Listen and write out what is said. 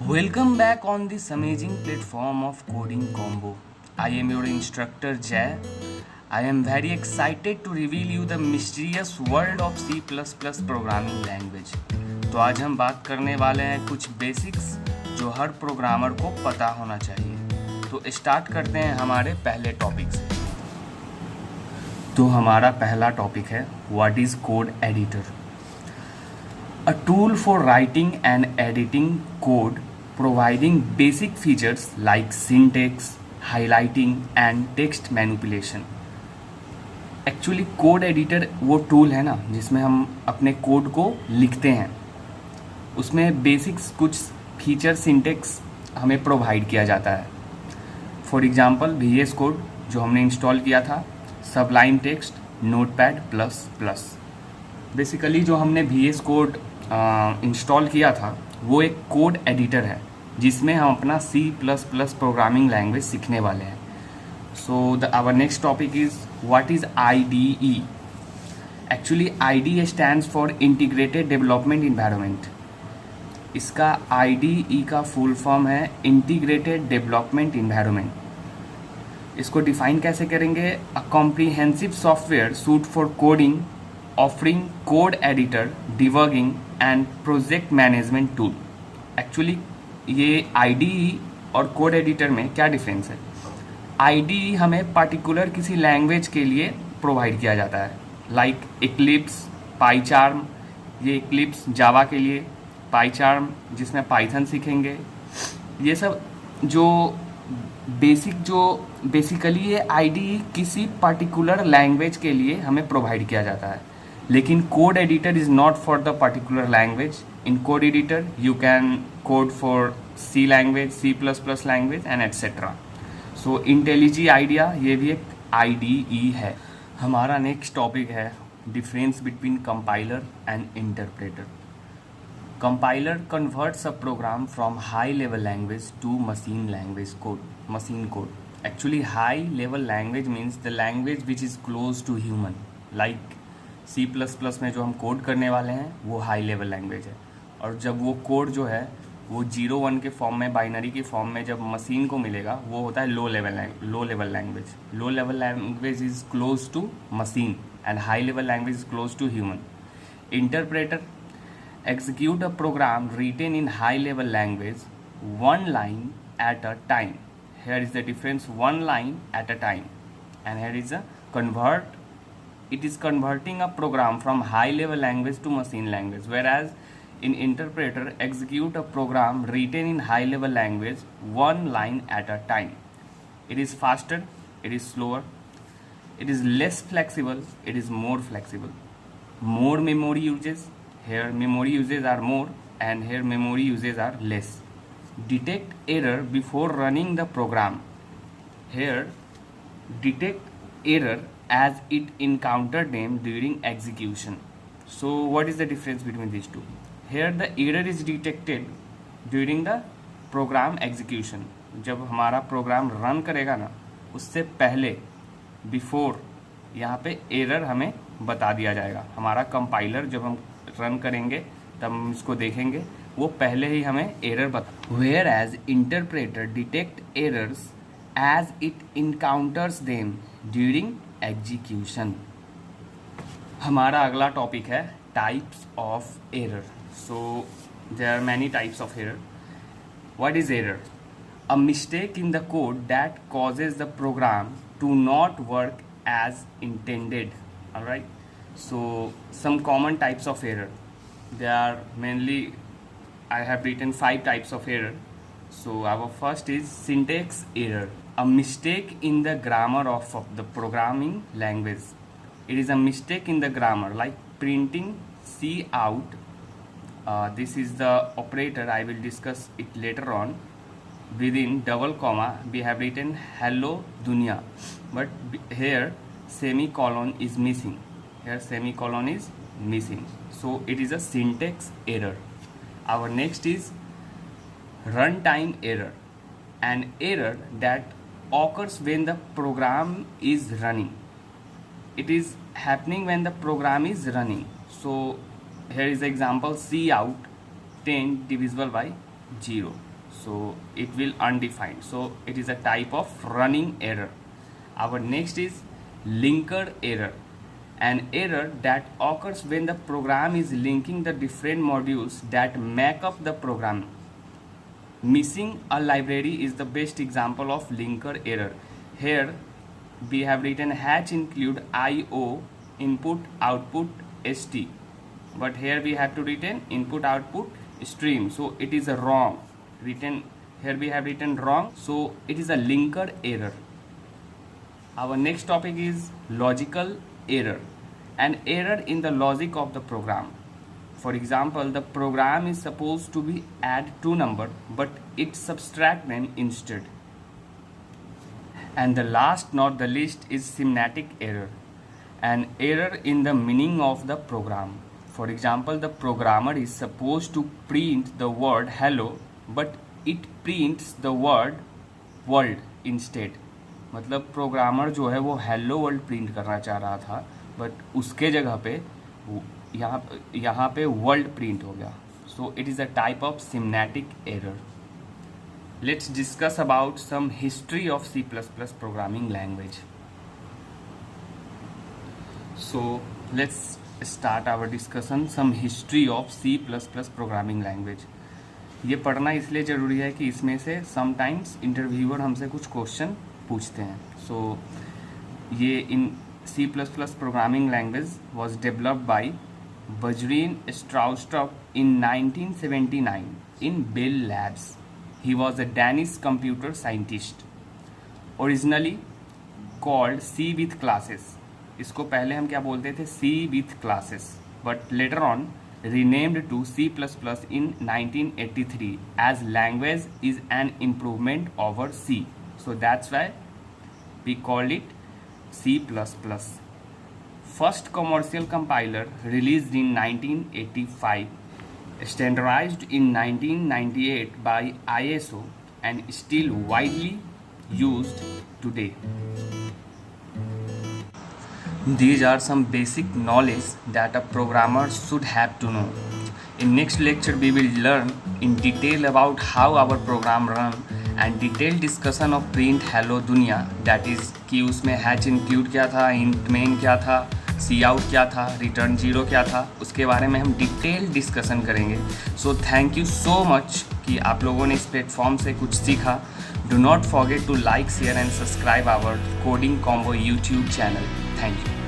Welcome back on this amazing platform of Coding Combo. I am your instructor Jay. I am very excited to reveal you the mysterious world of C++ programming language. तो आज हम बात करने वाले हैं कुछ basics जो हर programmer को पता होना चाहिए। तो स्टार्ट करते हैं हमारे पहले टॉपिक से। तो हमारा पहला टॉपिक है what is code editor. A tool for writing and editing code providing basic features like syntax, highlighting and text manipulation. Actually code editor वो टूल है ना जिसमें हम अपने कोड को लिखते हैं, उसमें बेसिक्स कुछ फीचर सिंटेक्स हमें प्रोवाइड किया जाता है। फॉर एग्जांपल VS कोड जो हमने इंस्टॉल किया था, सबलाइन text, notepad plus plus. Basically जो हमने VS कोड इंस्टॉल किया था वो एक कोड एडिटर है जिसमें हम अपना C++ प्रोग्रामिंग लैंग्वेज सीखने वाले हैं। So our next topic is what is IDE। Actually IDE stands for integrated development environment. इसका IDE का फुल फॉर्म है इंटीग्रेटेड डेवलपमेंट इन्वायरमेंट। इसको डिफाइन कैसे करेंगे? A comprehensive software suite for coding offering code editor, debugging and project management tool. Actually ये IDE और code editor में क्या डिफरेंस है? IDE हमें पार्टिकुलर किसी लैंग्वेज के लिए प्रोवाइड किया जाता है, लाइक इक्लिप्स, पाईचार्म। ये इक्लिप्स जावा के लिए, पाईचार्म जिसमें पाइथन सीखेंगे। ये सब जो बेसिकली ये IDE किसी पर्टिकुलर लैंग्वेज के लिए हमें प्रोवाइड किया जाता है। लेकिन code editor is not for the particular language. In code editor you can code for C language, C++ language and etcetera. So IntelliJ IDEA ये भी एक IDE है। हमारा नेक्स्ट टॉपिक है difference between compiler and interpreter. Compiler converts a program from high level language to machine code. Actually high level language means the language which is close to human. Like C++ में जो हम code करने वाले हैं वो high level language है, और जब वो कोड जो है वो 0-1 के फॉर्म में, बाइनरी के फॉर्म में जब मशीन को मिलेगा वो होता है low level language. Low level language is close to machine and high level language is close to human. Interpreter execute a program written in high level language one line at a time. Here is the difference, one line at a time, and here is a convert. It is converting a program from high level language to machine language, whereas in interpreter execute a program written in high level language one line at a time. It is faster, it is slower, it is less flexible, it is more flexible. More memory uses. Here memory uses are more and here memory uses are less. Detect error before running the program. Here detect error as it encountered them during execution. So what is the difference between these two? Here the error is detected during the program execution. जब हमारा program run करेगा ना उससे पहले before यहाँ पे error हमें बता दिया जाएगा। हमारा कंपाइलर जब हम रन करेंगे तब हम इसको देखेंगे, वो पहले ही हमें एरर बता। Whereas interpreter detect errors as it encounters them during execution. हमारा अगला टॉपिक है types of error. So there are many types of error. What is error? A mistake in the code that causes the program to not work as intended. All right, so some common types of error, they are mainly, I have written 5 types of error. So our first is syntax error, a mistake in the grammar of the programming language. It is a mistake in the grammar, like printing C out. This is the operator, I will discuss it later on. Within double comma we have written hello dunya, but here semicolon is missing. Here semicolon is missing, so it is a syntax error. Our next is runtime error, an error that occurs when the program is running. It is happening when the program is running. So here is the example, C out 10 divisible by 0. so it will undefined, so it is a type of running error. Our next is linker error, an error that occurs when the program is linking the different modules that make up the program. Missing a library is the best example of linker error. Here we have written hatch include IO input output st, but here we have to written input output stream, so it is a wrong written. Here we have written wrong, so it is a linker error. Our next topic is logical error, an error in the logic of the program. For example, the program is supposed to be add two number, but it subtract them instead. And the last not the least is semantic error, an error in the meaning of the program. For example, the programmer is supposed to print the word hello, but it prints the word world instead. मतलब programmer जो है वो hello world print करना चाह रहा था, but उसके जगह पे यहाँ पे वर्ल्ड प्रिंट हो गया. So it is a type of semantic error. Let's discuss about some history of C++ programming language. So let's start our discussion some history of C++ programming language. ये पढ़ना इसलिए ज़रूरी है कि इसमें से समटाइम्स इंटरव्यूअर हमसे कुछ क्वेश्चन पूछते हैं. सो ये इन C++ programming language was developed by Bajrin Stroustrup in 1979 in Bell Labs. He was a Danish computer scientist. Originally called C with classes. इसको पहले हम क्या बोलते थे? C with classes. But later on renamed to C++ in 1983 as language is an improvement over C. So that's why we called it C++. First commercial compiler released in 1985, standardized in 1998 by ISO and still widely used today. These are some basic knowledge that a programmer should have to know. In next lecture we will learn in detail about how our program run and detailed discussion of print hello दुनिया, that is कि उसमें hatch include क्या था, int main क्या था, सी out क्या था, return zero क्या था, उसके बारे में हम डिटेल डिस्कशन करेंगे. So thank you so much कि आप लोगों ने इस प्लेटफॉर्म से कुछ सीखा. Do not forget to like share and subscribe our coding combo YouTube channel. Thank you.